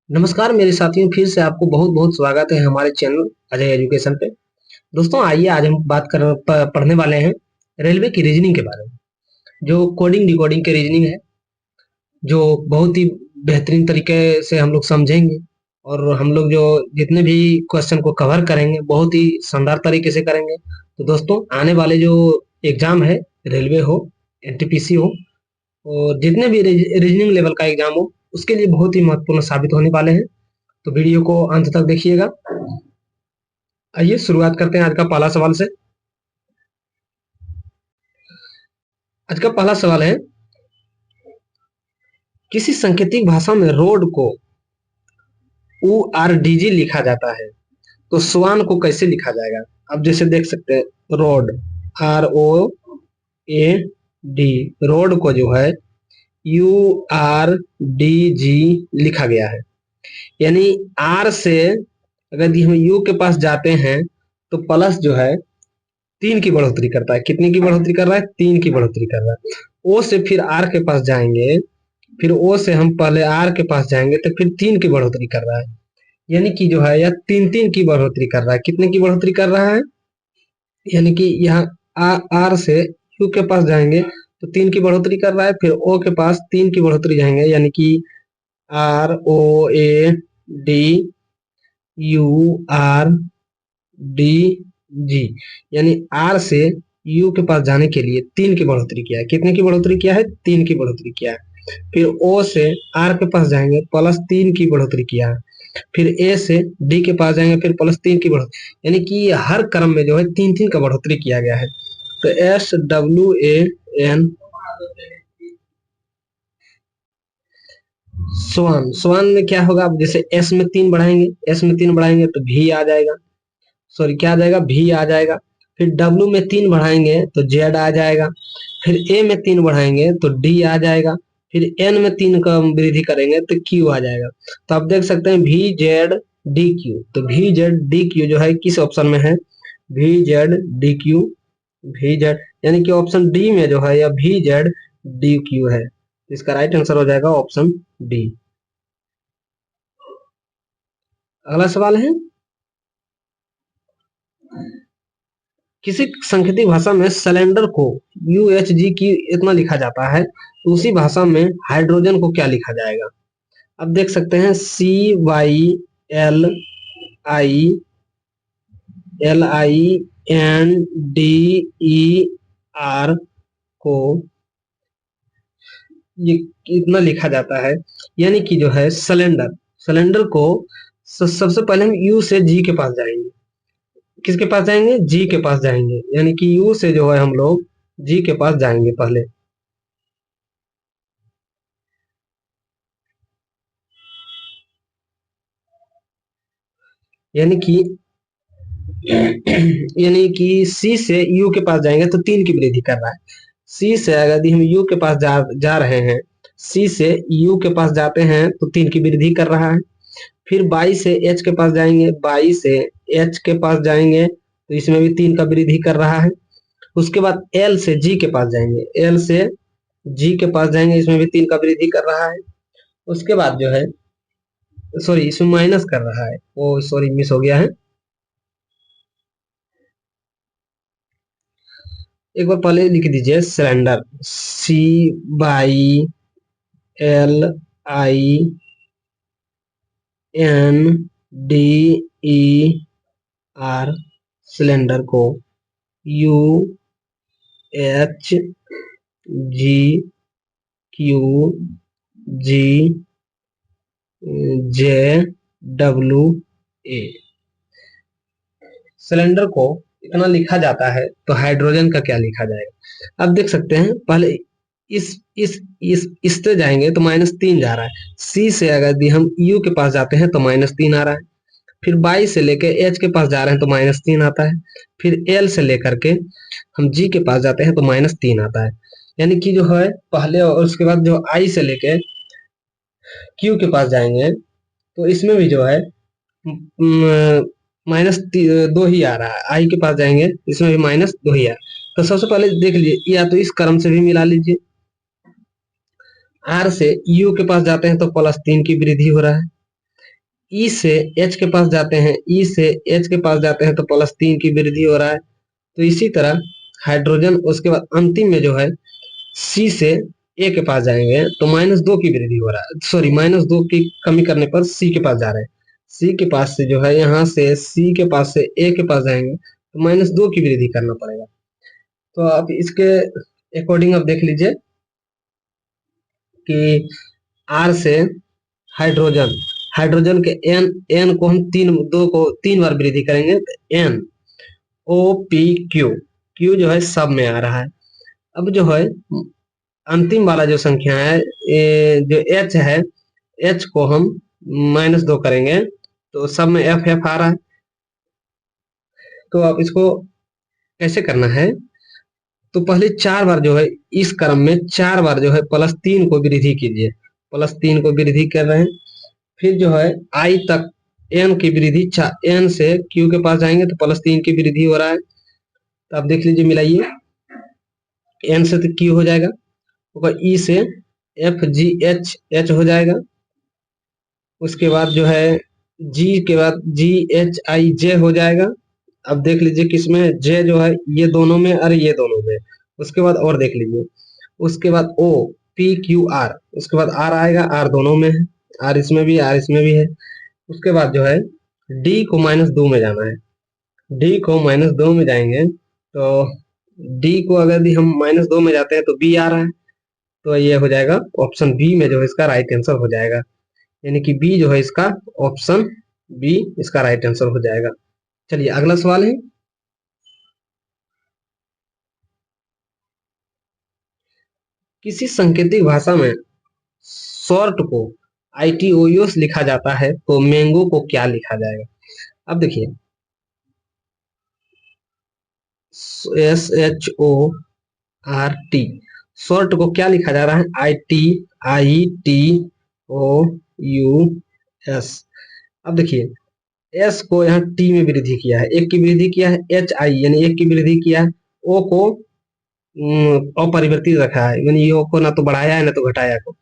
नमस्कार मेरे साथियों, फिर से आपको बहुत बहुत स्वागत है हमारे चैनल अजय एजुकेशन पे। दोस्तों आइए आज हम पढ़ने वाले हैं रेलवे की रीजनिंग के बारे में। जो कोडिंग डिकोडिंग के रीजनिंग है, जो बहुत ही बेहतरीन तरीके से हम लोग समझेंगे। और हम लोग जो जितने भी क्वेश्चन को कवर करेंगे बहुत ही शानदार तरीके से करेंगे। तो दोस्तों आने वाले जो एग्जाम है, रेलवे हो, एनटीपीसी हो, और जितने भी रीजनिंग लेवल का एग्जाम हो, उसके लिए बहुत ही महत्वपूर्ण साबित होने वाले हैं। तो वीडियो को अंत तक देखिएगा। आइए शुरुआत करते हैं आज का पहला सवाल से। आज का पहला सवाल है, किसी सांकेतिक भाषा में रोड को URDG लिखा जाता है, तो स्वान को कैसे लिखा जाएगा। अब जैसे देख सकते हैं, रोड ROAD, रोड को जो है URDG लिखा गया है। यानी आर से अगर हम यू के पास जाते हैं तो प्लस जो है 3 की बढ़ोतरी करता है। कितनी की बढ़ोतरी कर रहा है? 3 की बढ़ोतरी कर रहा है। ओ से फिर आर के पास जाएंगे, फिर ओ से हम पहले आर के पास जाएंगे तो फिर 3 की बढ़ोतरी कर रहा है। यानी कि जो है यह 3 की बढ़ोतरी कर रहा है। कितने की बढ़ोतरी कर रहा है? यानी कि यहाँ आर से यू के पास जाएंगे तो 3 की बढ़ोतरी कर रहा है, फिर ओ के पास 3 की बढ़ोतरी जाएंगे, यानी कि ROAD URDG। यानी आर से यू के पास जाने के लिए 3 की बढ़ोतरी किया है। कितने की बढ़ोतरी किया है? 3 की बढ़ोतरी किया है। फिर ओ से आर के पास जाएंगे, प्लस 3 की बढ़ोतरी किया है। फिर ए से डी के पास जाएंगे, फिर +3 की बढ़ोतरी, यानी कि हर क्रम में जो है 3 का बढ़ोतरी किया गया है। तो SWAN स्वान, स्वान में क्या होगा? अब जैसे एस में 3 बढ़ाएंगे, एस में 3 बढ़ाएंगे तो भी आ जाएगा, सॉरी क्या आ जाएगा? भी आ जाएगा। फिर डब्ल्यू में 3 बढ़ाएंगे तो जेड आ जाएगा। फिर ए में 3 बढ़ाएंगे तो डी आ जाएगा। फिर एन में 3 का वृद्धि करेंगे तो क्यू आ जाएगा। तो आप देख सकते हैं VZDQ। तो VZDQ जो है किस ऑप्शन में है? VZDQ, VZ, यानी कि ऑप्शन डी में जो है यह VZDQ है। इसका राइट आंसर हो जाएगा ऑप्शन डी। अगला सवाल है, किसी सांकेतिक भाषा में सिलेंडर को UHG की इतना लिखा जाता है, तो उसी भाषा में हाइड्रोजन को क्या लिखा जाएगा। अब देख सकते हैं CYLINDER को ये इतना लिखा जाता है। यानी कि जो है सिलेंडर, सिलेंडर को सबसे पहले हम यू से जी के पास जाएंगे। किसके पास जाएंगे? जी के पास जाएंगे। यानी कि यू से जो है हम लोग जी के पास जाएंगे पहले। यानी कि यानी कि सी से यू के पास जाएंगे तो 3 की वृद्धि कर रहा है। सी से अगर हम यू के पास जा रहे हैं, सी से यू के पास जाते हैं तो 3 की वृद्धि कर रहा है। फिर बाई से एच के पास जाएंगे, बाई से एच के पास जाएंगे तो इसमें भी 3 का वृद्धि कर रहा है। उसके बाद एल से जी के पास जाएंगे, एल से जी के पास जाएंगे, इसमें भी 3 का वृद्धि कर रहा है। उसके बाद जो है, सॉरी इसमें माइनस कर रहा है, वो सॉरी मिस हो गया है। एक बार पहले लिख दीजिए, सिलेंडर CYLINDER, सिलेंडर को UHGQGJWA, सिलेंडर को इतना लिखा जाता है तो हाइड्रोजन का क्या लिखा जाएगा। अब देख सकते हैं, पहले इस से जाएंगे तो -3 जा रहा है। सी से अगर हम यू के पास जाते हैं तो -3 आ रहा है। फिर बाई से लेकर एच के पास जा रहे हैं तो -3 आता है। फिर एल से लेकर के हम जी के पास जाते हैं तो -3 आता है। यानी कि जो है पहले, और उसके बाद जो आई से लेके क्यू के पास जाएंगे तो इसमें भी जो है -2 ही आ रहा है। आई के पास जाएंगे इसमें भी -2 ही आ रहा है। तो सबसे पहले देख लीजिए, या तो इस क्रम से भी मिला लीजिए। आर से यू के पास जाते हैं तो +3 की वृद्धि हो रहा है। ई से एच के पास जाते हैं, ई से एच के पास जाते हैं तो +3 की वृद्धि हो रहा है। तो इसी तरह हाइड्रोजन उसके बाद अंतिम में जो है सी से ए के पास जाएंगे तो -2 की वृद्धि हो रहा है, सॉरी -2 की कमी करने पर सी के पास जा रहे हैं। सी के पास से जो है यहाँ से सी के पास से ए के पास जाएंगे तो -2 की वृद्धि करना पड़ेगा। तो आप इसके अकॉर्डिंग आप देख लीजिए कि आर से हाइड्रोजन, हाइड्रोजन के एन, एन को हम तीन बार वृद्धि करेंगे, N O P Q, Q जो है सब में आ रहा है। अब जो है अंतिम वाला जो संख्या है जो एच है, एच को हम -2 करेंगे तो सब में एफ एफ आ रहा है। तो अब इसको कैसे करना है, तो पहले 4 बार जो है इस क्रम में 4 बार जो है +3 को वृद्धि कीजिए, +3 को वृद्धि कर रहे हैं। फिर जो है आई तक एन की वृद्धि, एन से क्यू के पास जाएंगे तो +3 की वृद्धि हो रहा है। तो आप देख लीजिए, मिलाइए, एन से तो क्यू हो जाएगा, ई से एफ जी एच, एच हो जाएगा। उसके बाद जो है जी के बाद जी एच आई जे हो जाएगा। अब देख लीजिए किसमें जे जो है, ये दोनों में और ये दोनों में। उसके बाद और देख लीजिए, उसके बाद ओ पी क्यू आर, उसके बाद आर आएगा, आर दोनों में है, आर इसमें भी, आर इसमें भी है। उसके बाद जो है डी को -2 में जाना है, डी को -2 में जाएंगे तो डी को अगर हम -2 में जाते हैं तो बी आ रहा है, तो ये हो जाएगा ऑप्शन बी में जो है इसका राइट आंसर हो जाएगा, यानी कि बी जो है इसका ऑप्शन बी इसका राइट आंसर हो जाएगा। चलिए अगला सवाल है, किसी सांकेतिक भाषा में शॉर्ट को ITOUS लिखा जाता है तो मैंगो को क्या लिखा जाएगा। अब देखिए SHORT, शॉर्ट को क्या लिखा जा रहा है, ITOUS। अब देखिए एस को यहाँ टी में वृद्धि किया है, एक की वृद्धि किया है, एच आई यानी एक की वृद्धि किया है, ओ को अपरिवर्तित रखा है, यानी ओ को ना तो बढ़ाया है ना तो घटाया को,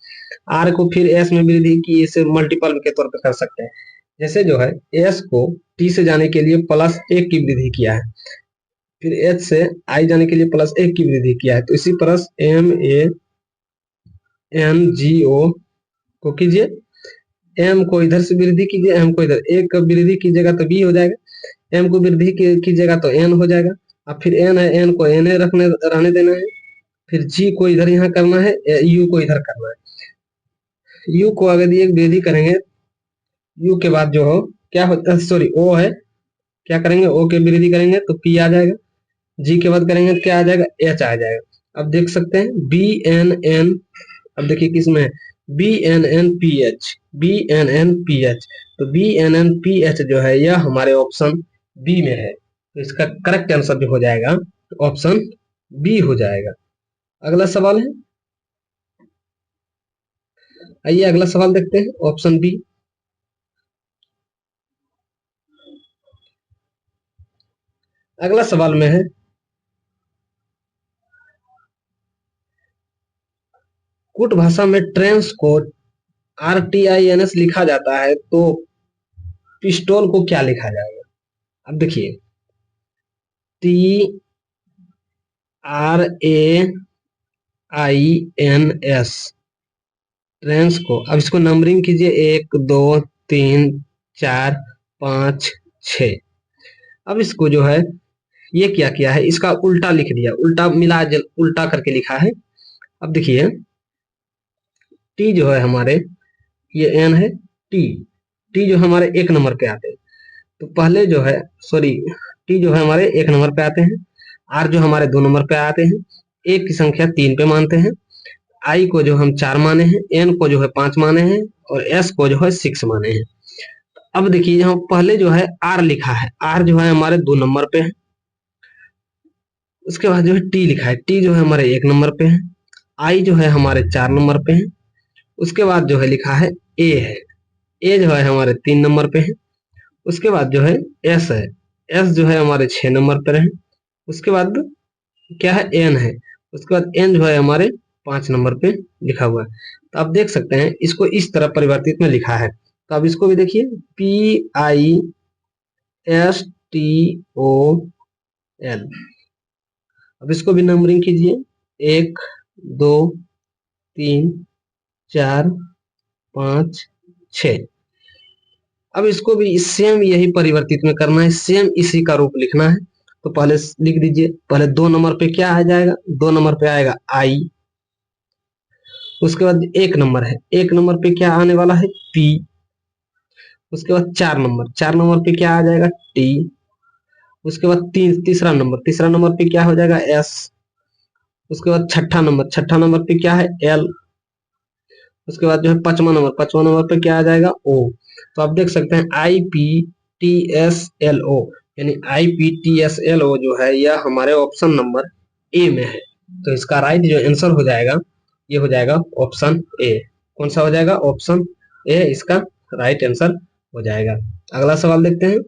आर को फिर एस में वृद्धि की, इसे मल्टीपल के तौर पर कर सकते हैं। जैसे जो है एस को टी से जाने के लिए +1 की वृद्धि किया है, फिर एच से आई जाने के लिए +1 की वृद्धि किया है, तो इसी तरह MANGO को कीजिए, एम को इधर से वृद्धि कीजिए, एम को इधर, एक का वृद्धि कीजिएगा तो बी हो जाएगा, एम को वृद्धि कीजिएगा तो एन हो जाएगा। अब फिर एन है, एन को एन रहने देना है, फिर जी को इधर यहाँ करना है, यू को इधर करना है। यू को अगर ये वृद्धि करेंगे, यू के बाद जो हो क्या हो, सॉरी ओ है, क्या करेंगे, ओ के वृद्धि करेंगे तो पी आ जाएगा, जी के बाद करेंगे तो क्या आ जाएगा, एच आ जाएगा। अब देख सकते हैं बी एन एन, अब देखिए किसमें है, BNNPH, BNNPH, तो BNNPH जो है यह हमारे ऑप्शन बी में है, तो इसका करेक्ट आंसर भी हो जाएगा ऑप्शन बी हो जाएगा। अगला सवाल है, आइए अगला सवाल देखते हैं, ऑप्शन बी। अगला सवाल में है, कूट भाषा में ट्रेंस को RTINS लिखा जाता है तो पिस्टोल को क्या लिखा जाएगा। अब देखिए TRAINS, ट्रेंस को, अब इसको नंबरिंग कीजिए 1 2 3 4 5 6। अब इसको जो है ये क्या किया है, इसका उल्टा लिख दिया, उल्टा मिला उल्टा करके लिखा है। अब देखिए टी जो है हमारे, ये एन है, टी, टी जो हमारे 1 नंबर पे आते हैं, तो पहले जो है, सॉरी, टी जो है हमारे 1 नंबर पे आते हैं, आर जो हमारे 2 नंबर पे आते हैं, एक की संख्या 3 पे मानते हैं, आई को जो हम 4 माने हैं, एन को जो है 5 माने हैं, और एस को जो है 6 माने हैं। अब देखिए यहाँ पहले जो है आर लिखा है, आर जो है हमारे 2 नंबर पे है, उसके बाद जो है टी लिखा है, टी जो है हमारे 1 नंबर पे है, आई जो है हमारे 4 नंबर पे है, उसके बाद जो है लिखा है ए है, ए जो है हमारे 3 नंबर पे है, उसके बाद जो है एस है, एस जो है हमारे 6 नंबर पर है, उसके बाद क्या है एन है, उसके बाद एन जो है हमारे 5 नंबर पे लिखा हुआ है। तो आप देख सकते हैं इसको इस तरह परिवर्तित में लिखा है, तो अब इसको भी देखिए PISTOL। अब इसको भी नंबरिंग कीजिए, 1 2 3 4 5 6। अब इसको भी सेम यही परिवर्तित में करना है, सेम इसी का रूप लिखना है। तो पहले लिख दीजिए, पहले 2 नंबर पे क्या आ जाएगा, 2 नंबर पे आएगा आई। उसके बाद 1 नंबर है, 1 नंबर पे क्या आने वाला है, पी। उसके बाद 4 नंबर, 4 नंबर पे क्या आ जाएगा, टी। उसके बाद तीसरा नंबर, तीसरा नंबर पे क्या हो जाएगा, एस। उसके बाद छठा नंबर, छठा नंबर पे क्या है, एल। उसके बाद जो है पांचवा नंबर, पांचवा नंबर पे क्या आ जाएगा, ओ। तो आप देख सकते हैं IPTSLO, यानी IPTSLO जो है यह हमारे ऑप्शन नंबर ए में है। तो इसका राइट जो आंसर हो जाएगा, ये हो जाएगा ऑप्शन ए। कौन सा हो जाएगा, ऑप्शन ए इसका राइट आंसर हो जाएगा। अगला सवाल देखते हैं।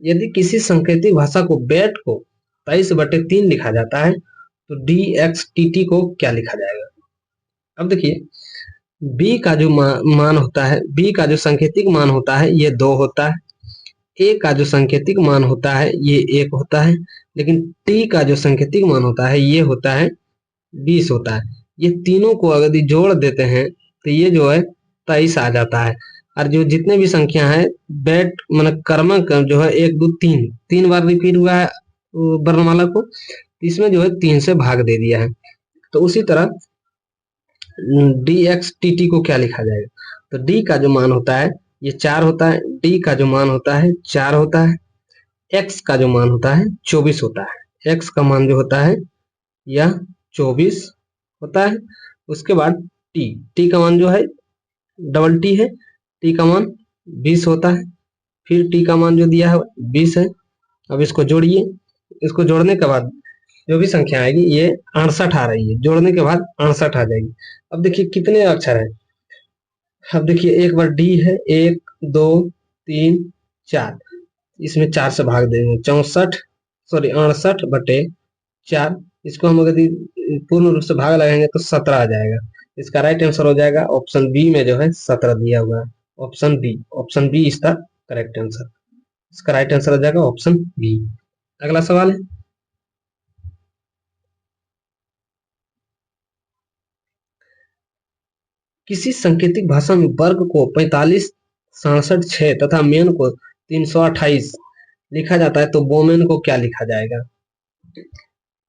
यदि किसी सांकेतिक भाषा को बैट को 23/3 लिखा जाता है तो DXTT को क्या लिखा जाएगा। अब देखिए, बी का जो मान होता है, बी का जो सांकेतिक मान होता है ये 2 होता है, ए का जो सांकेतिक मान होता है ये 1 होता है, लेकिन टी का जो सांकेतिक मान होता है ये होता है 20 होता है। ये तीनों को अगर जोड़ देते हैं तो ये जो है 23 आ जाता है। और जो जितने भी संख्या है बैट मतलब क्रमांक जो है 1 2 3 3 बार रिपीट हुआ है वर्णमाला को, इसमें जो है 3 से भाग दे दिया है। तो उसी तरह DXTT को क्या लिखा जाएगा, तो डी का जो मान होता है ये 4 होता है, डी का जो मान होता है 4 होता है, एक्स का जो मान होता है 24 होता है। एक्स का मान जो होता है यह 24 होता है। उसके बाद टी, टी का मान जो है डबल टी है, टी का मान 20 होता है। फिर टी का मान जो दिया है 20 है। अब इसको जोड़िए, इसको जोड़ने के बाद जो भी संख्या आएगी ये 68 आ रही है, जोड़ने के बाद 68 आ जाएगी। अब देखिए कितने अक्षर है, अब देखिए एक बार डी है, 1 2 3 4, इसमें 4 से भाग देंगे, 68/4। इसको हम अगर पूर्ण रूप से भाग लगाएंगे तो 17 आ जाएगा। इसका राइट आंसर हो जाएगा ऑप्शन बी में जो है 17 दिया हुआ है। Option B, option B is the correct answer. इसका राइट आंसर हो जाएगा ऑप्शन बी। अगला सवाल है, किसी सांकेतिक भाषा में वर्ग को 45 67 6 तथा मेन को 328 लिखा जाता है तो वोमेन को क्या लिखा जाएगा।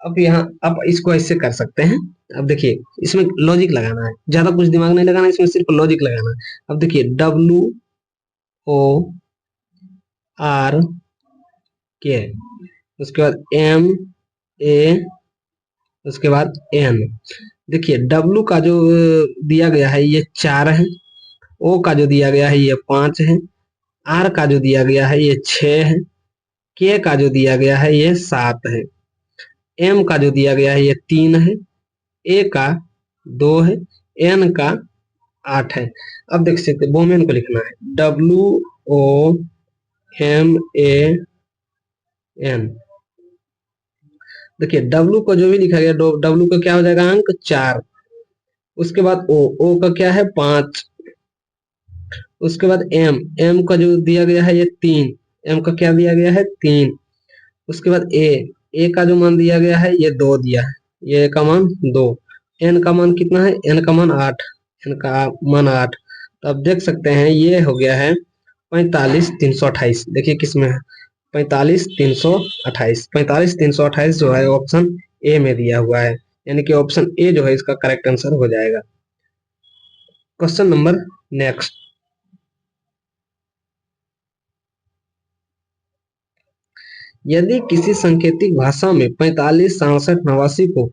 अब यहाँ अब इसको ऐसे कर सकते हैं। अब देखिए इसमें लॉजिक लगाना है, ज्यादा कुछ दिमाग नहीं लगाना, इसमें सिर्फ लॉजिक लगाना है। अब देखिए WORK, उसके बाद MA, उसके बाद N। देखिए W का जो दिया गया है ये 4 है, O का जो दिया गया है ये 5 है, R का जो दिया गया है ये 6 है, K का जो दिया गया है ये 7 है, M का जो दिया गया है ये 3 है, A का 2 है, N का 8 है। अब देख सकते हैं वोमेन को लिखना है WOMAN। देखिए W को जो भी लिखा गया, W का क्या हो जाएगा अंक 4। उसके बाद O का क्या है 5। उसके बाद M का जो दिया गया है ये 3, M का क्या दिया गया है 3। उसके बाद A का जो मान दिया गया है ये 2 दिया है, ये का मान 2। N का मान कितना है, N का मान 8, N का मान 8। तो आप देख सकते हैं ये हो गया है 45 328। देखिए किसमें है 45 328, 45 328 जो है ऑप्शन ए में दिया हुआ है, यानी कि ऑप्शन ए जो है इसका करेक्ट आंसर हो जाएगा। क्वेश्चन नंबर नेक्स्ट, यदि किसी सांकेतिक भाषा में 45 67 89 को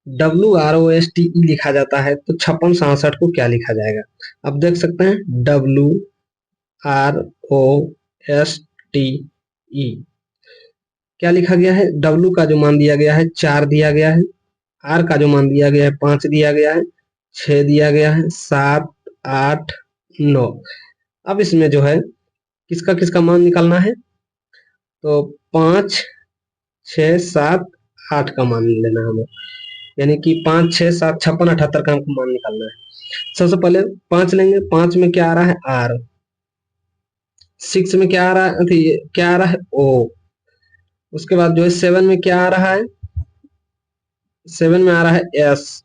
WROSTE लिखा जाता है तो 56 67 को क्या लिखा जाएगा। अब देख सकते हैं WROSTE क्या लिखा गया है, W का जो मान दिया गया है 4 दिया गया है, R का जो मान दिया गया है 5 दिया गया है, 6 दिया गया है, 7 8 9। अब इसमें जो है किसका किसका मान निकालना है, तो 5 6 7 8 का मान लेना हमें। यानी कि 5 6 7 56 78 का हमको मान निकालना है। सबसे पहले 5 लेंगे, 5 में क्या आ रहा है आर, 6 में क्या आ रहा है, क्या आ रहा है ओ, उसके बाद जो है 7 में क्या आ रहा है, 7 में आ रहा है एस,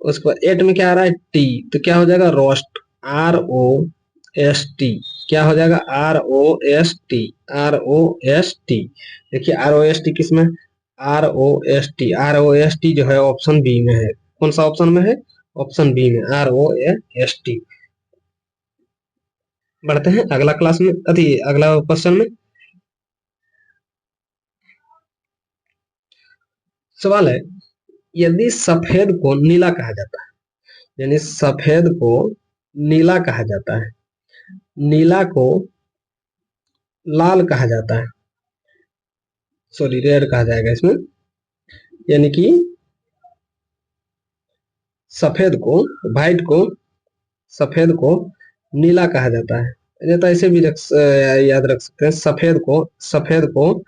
उसके बाद 8 में क्या आ रहा है टी, तो क्या हो जाएगा roast, R O S T, क्या हो जाएगा R O S T, R O S T. देखिए आर ओ एस टी किसमें, R O S T, R O S T जो है ऑप्शन बी में है। कौन सा ऑप्शन में है, ऑप्शन बी में, आर ओ एस टी। बढ़ते हैं अगला क्लास में, अगला क्वेश्चन में। सवाल है, यदि सफेद को नीला कहा जाता है, यानी सफेद को नीला कहा जाता है, नीला को लाल कहा जाता है, सॉरी रेड कहा जाएगा इसमें, यानी कि सफेद को, व्हाइट को, सफेद को नीला कहा जाता है, या तो ऐसे भी याद रख सकते हैं, सफेद को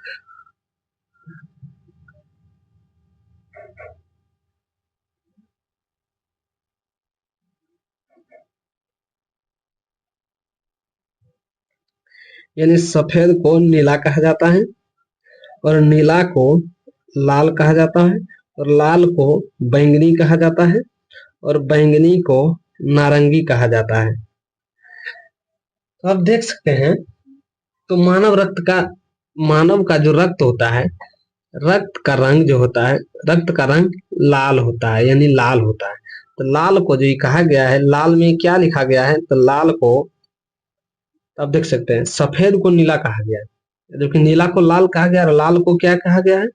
यानी सफेद को नीला कहा जाता है, और नीला को लाल कहा जाता है, और लाल को बैंगनी कहा जाता है, और बैंगनी को नारंगी कहा जाता है। तो आप देख सकते हैं, तो मानव का जो रक्त होता है, रक्त का रंग जो होता है, रक्त का रंग लाल होता है, यानी लाल होता है। तो लाल को जो ये कहा गया है, लाल में क्या लिखा गया है, तो लाल को आप देख सकते हैं सफेद को नीला कहा गया है, जबकि नीला को लाल कहा गया और लाल को क्या कहा गया है,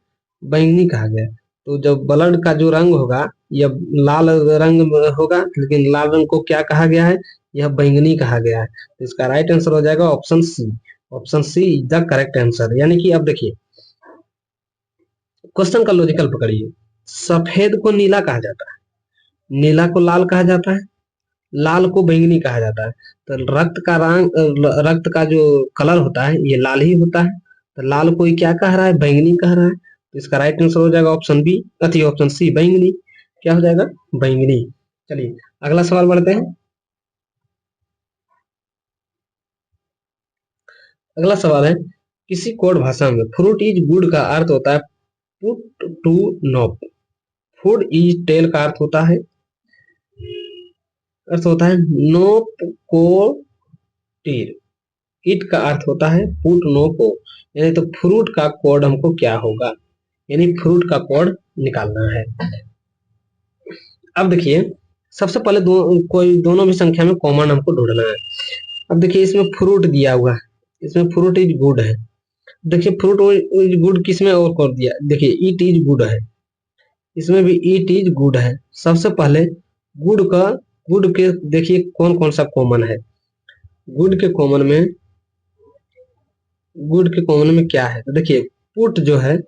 बैंगनी कहा गया। तो जब ब्लड का जो रंग होगा यह लाल रंग होगा, लेकिन लाल रंग को क्या कहा गया है, यह बैंगनी कहा गया है। तो इसका राइट आंसर हो जाएगा option C, option C is the correct answer. यानी कि अब देखिए क्वेश्चन का लॉजिकल पकड़िए, सफेद को नीला कहा जाता है, नीला को लाल कहा जाता है, लाल को बैंगनी कहा जाता है। तो रक्त का जो कलर होता है ये लाल ही होता है, तो लाल को क्या कह रहा है, बैंगनी कह रहा है। तो इसका राइट आंसर हो जाएगा ऑप्शन बी, ऑप्शन सी बैंगनी, क्या हो जाएगा बैंगनी। चलिए अगला सवाल बढ़ते हैं। अगला सवाल है, किसी कोड भाषा में फ्रूट इज गुड का अर्थ होता है put to nap, food is tail का अर्थ होता है नोप को टीर, इट का अर्थ होता है पुट नो को, यानी तो फ्रूट का कोड हमको क्या होगा, यानी फ्रूट का कोड निकालना है। अब देखिए सबसे पहले कोई दोनों भी संख्या में कॉमन हमको ढूंढना है। अब देखिए इसमें फ्रूट दिया हुआ है, इसमें फ्रूट इज गुड है, देखिए फ्रूट इज गुड किसमें और कर दिया, देखिए ईट इज गुड है, इसमें भी ईट इज गुड है। सबसे पहले गुड का, गुड के देखिए कौन कौन सा कॉमन है, गुड के कॉमन में, गुड के कॉमन में क्या है, तो देखिए पुट जो है,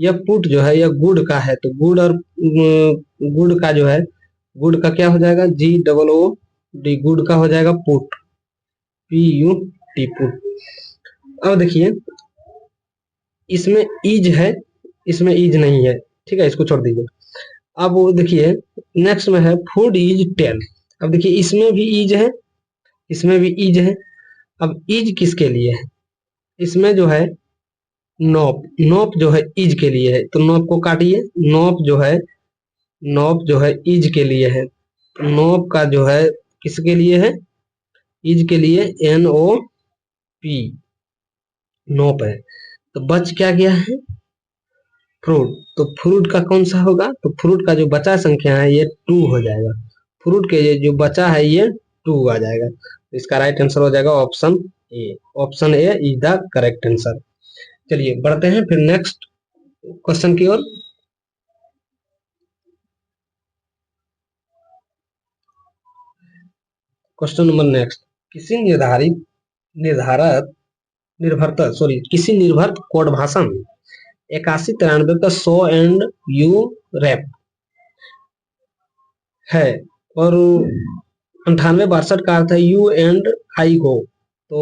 यह पुट जो है यह गुड का है, तो गुड और गुड का जो है, गुड का क्या हो जाएगा, जी डबल ओ डी, गुड का हो जाएगा put, P U T put. अब देखिए इसमें इज है, इसमें इज नहीं है, ठीक है इसको छोड़ दीजिए। अब वो देखिए नेक्स्ट में है फूड इज टेन, अब देखिए इसमें भी इज है, इसमें भी इज है। अब इज किसके लिए है, इसमें जो है नोप, नोप जो है इज के लिए है, तो नोप को काटिए, नोप जो है, नोप जो है इज के लिए है, नोप का जो है किसके लिए है, इज के लिए, एन ओ पी, नोप है। तो बच क्या गया है, फ्रूट, तो फ्रूट का कौन सा होगा, तो फ्रूट का जो बचा संख्या है ये 2 हो जाएगा, फ्रूट के जो बचा है ये 2 आ जाएगा। तो इसका राइट आंसर हो जाएगा option A, option A is the correct answer. चलिए बढ़ते हैं फिर नेक्स्ट क्वेश्चन की ओर। क्वेश्चन नंबर नेक्स्ट, किसी निर्धारित निर्भरता किसी निर्भर कोड भाषा में 8193 का 100 एंड यू रैप है, और 9862 का अर्थ है यू एंड आई गो, तो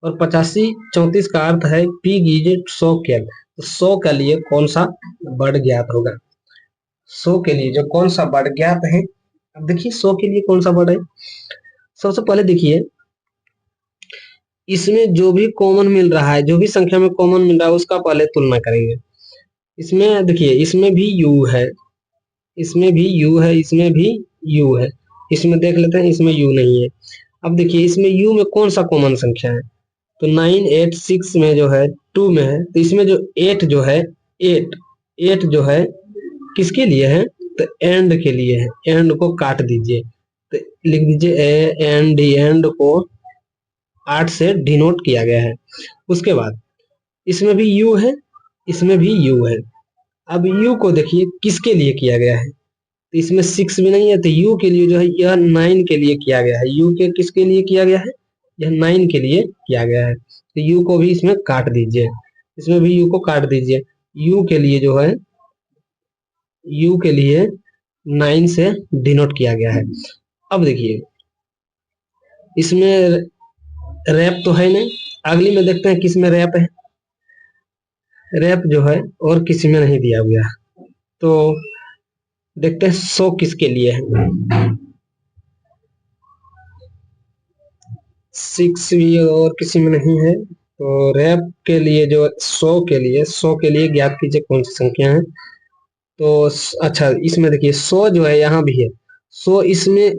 और 8534 का अर्थ है पिग इज सो केल, तो 100 के लिए कौन सा वर्ड ज्ञात होगा। 100 के लिए जो कौन सा वर्ड ज्ञात है। अब देखिए 100 के लिए कौन सा वर्ड है। सबसे पहले देखिए इसमें जो भी कॉमन मिल रहा है, जो भी संख्या में कॉमन मिल रहा है उसका पहले तुलना करेंगे। इसमें देखिए इसमें भी u है, इसमें भी u है, इसमें भी u है। इसमें देख लेते हैं, इसमें u नहीं है। अब देखिए इसमें u में कौन सा कॉमन संख्या है, तो 9 8 6 में जो है 2 में है, तो इसमें जो 8 जो है 8 8 जो है किसके लिए है, तो एंड के लिए है। एंड को काट दीजिए, तो लिख दीजिए एंड, एंड को 8 से डिनोट किया गया है। उसके बाद इसमें भी u है, इसमें भी u है। अब u को देखिए किसके लिए किया गया है, तो इसमें 6 भी नहीं है, तो u के लिए जो है यह 9 के लिए किया गया है। u के किसके लिए किया गया है, यह 9 के लिए किया गया है। तो u को भी इसमें काट दीजिए, इसमें भी u को काट दीजिए। u के लिए जो है, u के लिए 9 से डिनोट किया गया है। अब देखिए इसमें रैप तो है नहीं, अगली में देखते हैं किस में रैप है। रैप जो है और किसी में नहीं दिया गया, तो देखते हैं 100 किसके लिए है। 6 भी और किसी में नहीं है, तो रैप के लिए जो 100 के लिए, 100 के लिए ज्ञात कीजिए कौन सी संख्या है। तो अच्छा इसमें देखिए 100 जो है यहाँ भी है, 100 इसमें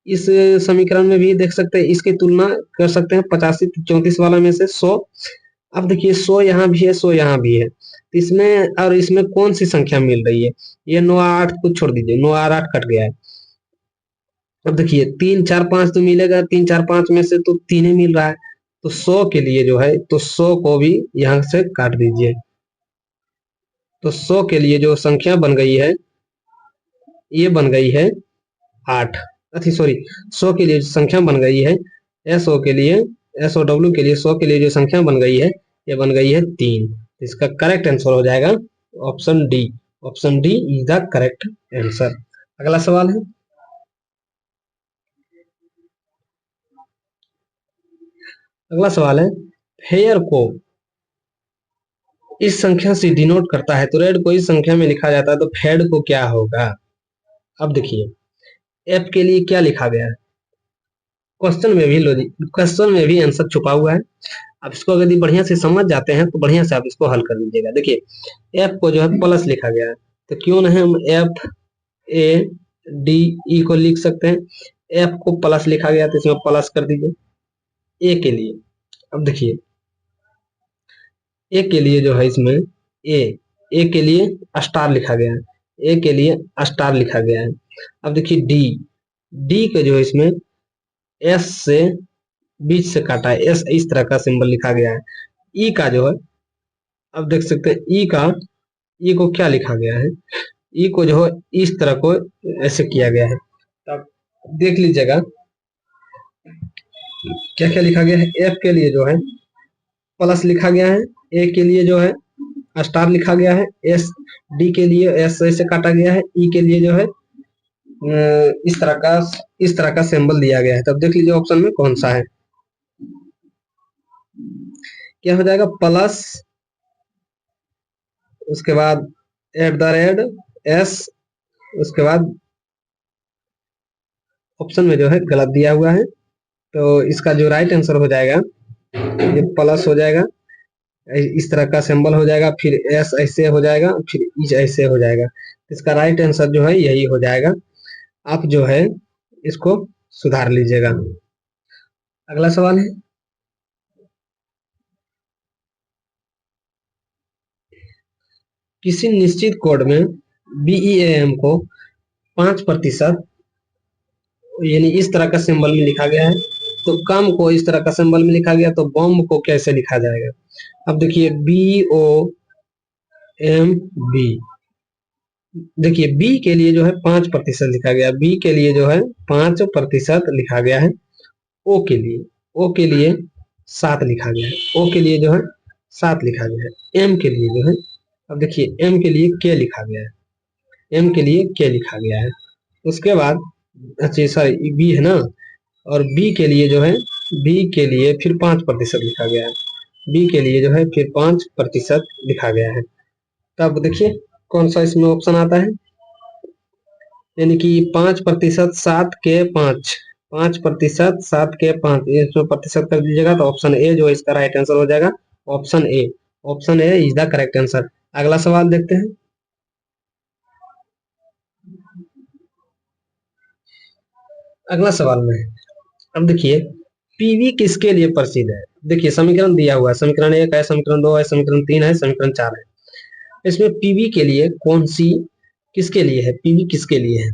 इस समीकरण में भी देख सकते हैं, इसकी तुलना कर सकते हैं 85 34 वाला में से 100। अब देखिए 100 यहाँ भी है, 100 यहाँ भी है, तो इसमें और इसमें कौन सी संख्या मिल रही है, ये 9 8 को छोड़ दीजिए, 9 और 8 कट गया है। अब देखिए 3 4 5 तो मिलेगा, 3 4 5 में से तो 3 ही मिल रहा है, तो 100 के लिए जो है, तो 100 को भी यहाँ से काट दीजिए। तो 100 के लिए जो संख्या बन गई है, ये बन गई है 8। अच्छी सॉरी, 100 के लिए जो संख्या बन गई है, SO के लिए, SOW के लिए 100 के लिए जो संख्या बन गई है, ये बन गई है 3। इसका करेक्ट आंसर हो जाएगा option D. Option D is the correct answer. अगला सवाल है, अगला सवाल है फेयर को इस संख्या से डिनोट करता है, तो रेड को इस संख्या में लिखा जाता है, तो फेड को क्या होगा। अब देखिए एफ के लिए क्या लिखा गया है, क्वेश्चन में भी लॉजिक, क्वेश्चन में भी आंसर छुपा हुआ है। अब इसको अगर बढ़िया से समझ जाते हैं तो बढ़िया से आप इसको हल कर लीजिएगा। देखिए एफ को जो है प्लस लिखा गया है, तो क्यों नहीं हम एफ ए डी ई को लिख सकते हैं। एफ को प्लस लिखा गया तो इसमें प्लस कर दीजिए। ए के लिए, अब देखिए ए के लिए जो है इसमें ए के लिए स्टार लिखा गया है, ए के लिए स्टार लिखा गया है। अब देखिए डी के जो है इसमें एस से बीच से काटा है, एस इस तरह का सिंबल लिखा गया है। ई का जो है, अब देख सकते हैं ई को क्या लिखा गया है, ई को जो है इस तरह को ऐसे किया गया है। तब देख लीजिएगा क्या क्या लिखा गया है। एफ के लिए जो है प्लस लिखा गया है, ए के लिए जो है स्टार लिखा गया है, एस डी के लिए एस ऐसे काटा गया है, ई के लिए जो है इस तरह का सिंबल दिया गया है। तब देख लीजिए ऑप्शन में कौन सा है, क्या हो जाएगा प्लस, उसके बाद एट द रेट एस, उसके बाद ऑप्शन में जो है गलत दिया हुआ है, तो इसका जो राइट आंसर हो जाएगा ये प्लस हो जाएगा, इस तरह का सिंबल हो जाएगा, फिर एस ऐसे हो जाएगा, फिर इच ऐसे हो जाएगा। इसका राइट आंसर जो है यही हो जाएगा। आप जो है इसको सुधार लीजिएगा। अगला सवाल है, किसी निश्चित कोड में BEAM को 5% यानी इस तरह का सिंबल में लिखा गया है, तो कम को इस तरह का सिंबल में लिखा गया, तो बॉम्ब को कैसे लिखा जाएगा। अब देखिए BOMB, देखिए बी के लिए जो है 5% लिखा गया, बी के लिए जो है 5% लिखा गया है। ओ के लिए 7 लिखा गया है, ओ के लिए जो है 7 लिखा गया है। एम के लिए जो है, अब देखिए एम के लिए के लिखा गया है, एम के लिए के लिखा गया है। उसके बाद अच्छा सॉरी बी है ना, और बी के लिए जो है, बी के लिए फिर 5% लिखा गया है, बी के लिए जो है फिर 5% लिखा गया है। तब देखिए कौन सा इसमें ऑप्शन आता है, यानी कि 5% 7 के 5, 5% 7 के 5, इसमें प्रतिशत कर दीजिएगा तो ऑप्शन ए जो इसका राइट आंसर हो जाएगा। Option A, option A is the correct answer. अगला सवाल देखते हैं। अगला सवाल में अब देखिए, पीवी किसके लिए प्रसिद्ध है। देखिए समीकरण दिया हुआ है, समीकरण 1 है, समीकरण 2 है, समीकरण 3 है, समीकरण 4 है। इसमें पीवी के लिए कौन सी, किसके लिए है, पीवी किसके लिए है।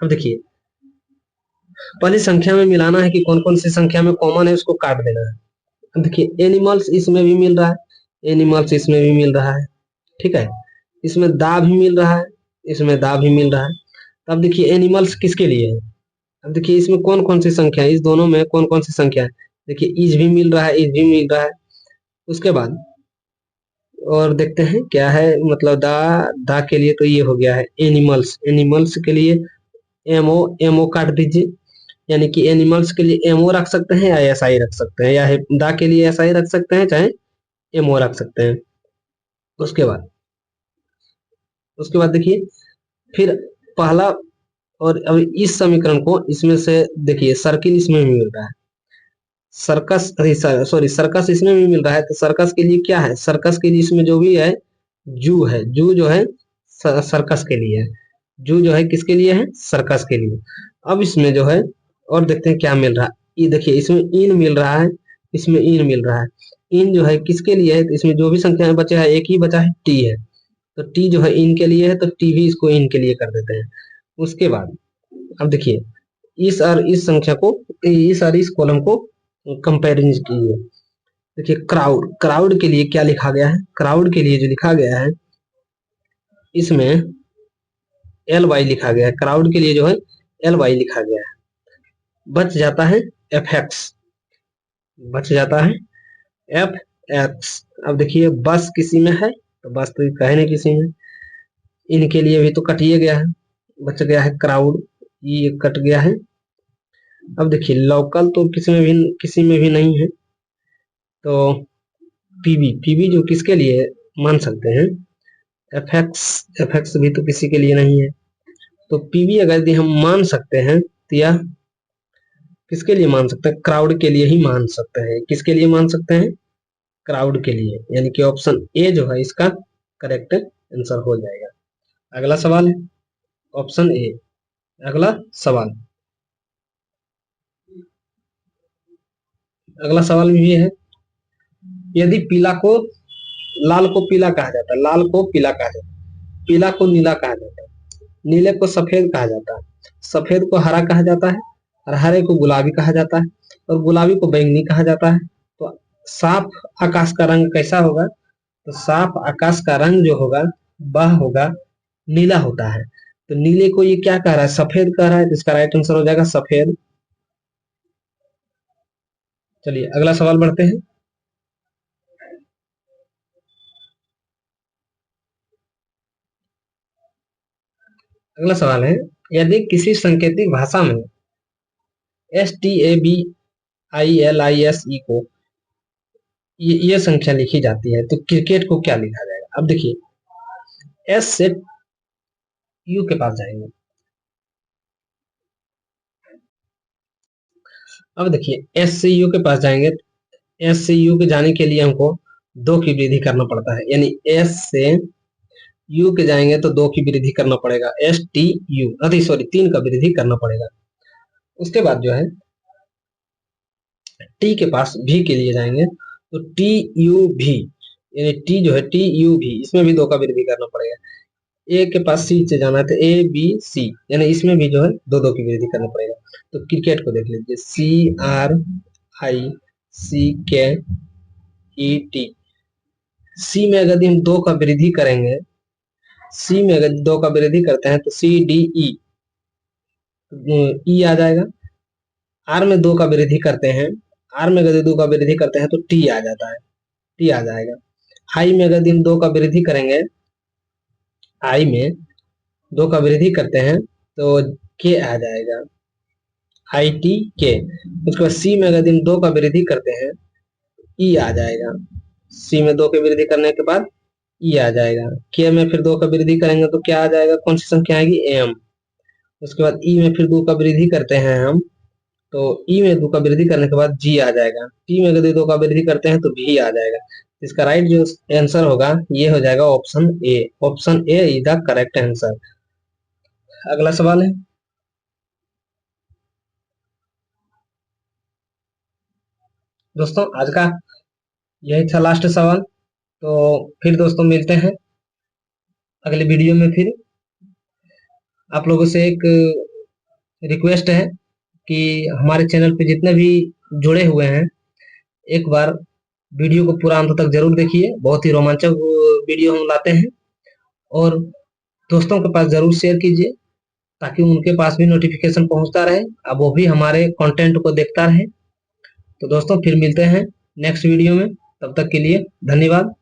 अब देखिए, पहली संख्या में मिलाना है कि कौन कौन सी संख्या में कॉमन है, उसको काट देना है। अब देखिए, एनिमल्स इसमें भी मिल रहा है, एनिमल्स इसमें भी मिल रहा है, ठीक है। इसमें दा भी मिल रहा है, इसमें दा भी मिल रहा है। तो अब देखिए एनिमल्स किसके लिए है। अब देखिए इसमें कौन कौन सी संख्या है, इस दोनों में कौन कौन सी संख्या है। देखिए इज भी मिल रहा है, इज भी मिल रहा है। उसके बाद और देखते हैं क्या है, मतलब दा के लिए तो ये हो गया है एनिमल्स, एनिमल्स के लिए एमओ, एमओ काट दीजिए। यानी कि एनिमल्स के लिए एमओ रख सकते हैं या एसआई रख सकते हैं, या दा के लिए एसआई रख सकते हैं चाहे एमओ रख सकते हैं। उसके बाद देखिए, फिर पहला, और अब इस समीकरण को इसमें से देखिए सर्किल इसमें भी मिल रहा है, सर्कस, सॉरी सर्कस इसमें भी मिल रहा है। तो सर्कस के लिए क्या है, सर्कस के लिए इसमें जो भी है जू है, जू जो है सर्कस के लिए है, जू जो है किसके लिए है, सर्कस के लिए। अब इसमें जो है और देखते हैं क्या मिल रहा है। ये देखिए इसमें इन मिल रहा है, इसमें इन मिल रहा है। इन जो है किसके लिए है, तो इसमें जो भी संख्या बचे है एक ही बचा है, टी है। तो टी जो है इन के लिए है, तो टी भी इसको इन के लिए कर देते हैं। उसके बाद अब देखिए, इस और इस संख्या को, इस और इस कॉलम को कंपेरिजन कीजिए। देखिए क्राउड, क्राउड के लिए क्या लिखा गया है, क्राउड के लिए जो लिखा गया है इसमें एल वाई लिखा गया है, क्राउड के लिए जो है एल वाई लिखा गया है। बच जाता है एफ एक्स, बच जाता है एफ एक्स। अब देखिए बस किसी में है, तो बस तो कहे नहीं किसी में, इनके लिए भी तो कटिए गया है, बच गया है क्राउड, ये कट गया है। अब देखिए लोकल तो किसी में भी नहीं है, तो पीवी, पीवी जो किसके लिए मान सकते हैं, एफएक्स, एफएक्स भी तो किसी के लिए नहीं है। तो पीवी अगर यदि हम मान सकते हैं तो यह किसके लिए मान सकते हैं, क्राउड के लिए ही मान सकते हैं। किसके लिए मान सकते हैं, क्राउड के लिए। यानी कि ऑप्शन ए जो है इसका करेक्ट आंसर हो जाएगा। अगला सवाल है ऑप्शन ए। अगला सवाल, अगला सवाल भी है, यदि पीला को, लाल को पीला कहा जाता है, लाल को पीला कहा जाता है, पीला को नीला कहा जाता है, नीले को सफेद कहा जाता है, सफेद को हरा कहा जाता है, और हरे को गुलाबी कहा जाता है, और गुलाबी को बैंगनी कहा जाता है। तो साफ आकाश का रंग कैसा होगा, तो साफ आकाश का रंग जो होगा वह होगा नीला होता है। तो नीले को ये क्या कह रहा है, सफेद कह रहा है, तो इसका राइट आंसर हो जाएगा सफेद। चलिए अगला सवाल बढ़ते हैं। अगला सवाल है, यदि किसी सांकेतिक भाषा में STABILISE को ये संख्या लिखी जाती है, तो क्रिकेट को क्या लिखा जाएगा। अब देखिए एस से यू के पास जाएंगे। अब देखिए एस से यू के पास जाएंगे, एस से यू के जाने के लिए हमको 2 की वृद्धि करना पड़ता है। यानी एस से यू के जाएंगे तो 2 की वृद्धि करना पड़ेगा, STU, अरे सॉरी 3 का वृद्धि करना पड़ेगा। उसके बाद जो है टी के पास भी के लिए जाएंगे, तो TUV, यानी टी जो है TUV, इसमें भी 2 का वृद्धि करना पड़ेगा। ए के पास सी से जाना है तो ABC, यानी इसमें भी जो है 2 की वृद्धि करना पड़ेगा। तो क्रिकेट को देख लीजिए, CRICKET, सी में अगर हम 2 का वृद्धि करेंगे, सी में अगर 2 का वृद्धि करते हैं तो CDE, ई आ जाएगा। आर में 2 का वृद्धि करते हैं, आर में अगर 2 का वृद्धि करते हैं तो टी आ जाता है, टी आ जाएगा। आई में अगर हम 2 का वृद्धि करेंगे, आई में 2 का वृद्धि करते हैं तो के आ जाएगा, ITK। उसके बाद सी में अगर हम 2 का वृद्धि करते हैं, ई आ जाएगा, सी में 2 की वृद्धि करने के बाद ई आ जाएगा। के में फिर 2 का वृद्धि करेंगे तो क्या आ जाएगा, कौन सी संख्या आएगी, एम। उसके बाद ई में फिर 2 का वृद्धि करते हैं हम, तो ई में 2 का वृद्धि करने के बाद जी आ जाएगा। टी में यदि 2 का वृद्धि करते हैं तो भी आ जाएगा। इसका राइट जो आंसर होगा ये हो जाएगा option A. Option A is the correct answer. अगला सवाल है दोस्तों, आज का यही था लास्ट सवाल। तो फिर दोस्तों मिलते हैं अगले वीडियो में। फिर आप लोगों से एक रिक्वेस्ट है कि हमारे चैनल पे जितने भी जुड़े हुए हैं, एक बार वीडियो को पूरा अंत तक जरूर देखिए। बहुत ही रोमांचक वीडियो हम लाते हैं, और दोस्तों के पास जरूर शेयर कीजिए ताकि उनके पास भी नोटिफिकेशन पहुंचता रहे, अब वो भी हमारे कंटेंट को देखता रहे। तो दोस्तों फिर मिलते हैं नेक्स्ट वीडियो में, तब तक के लिए धन्यवाद।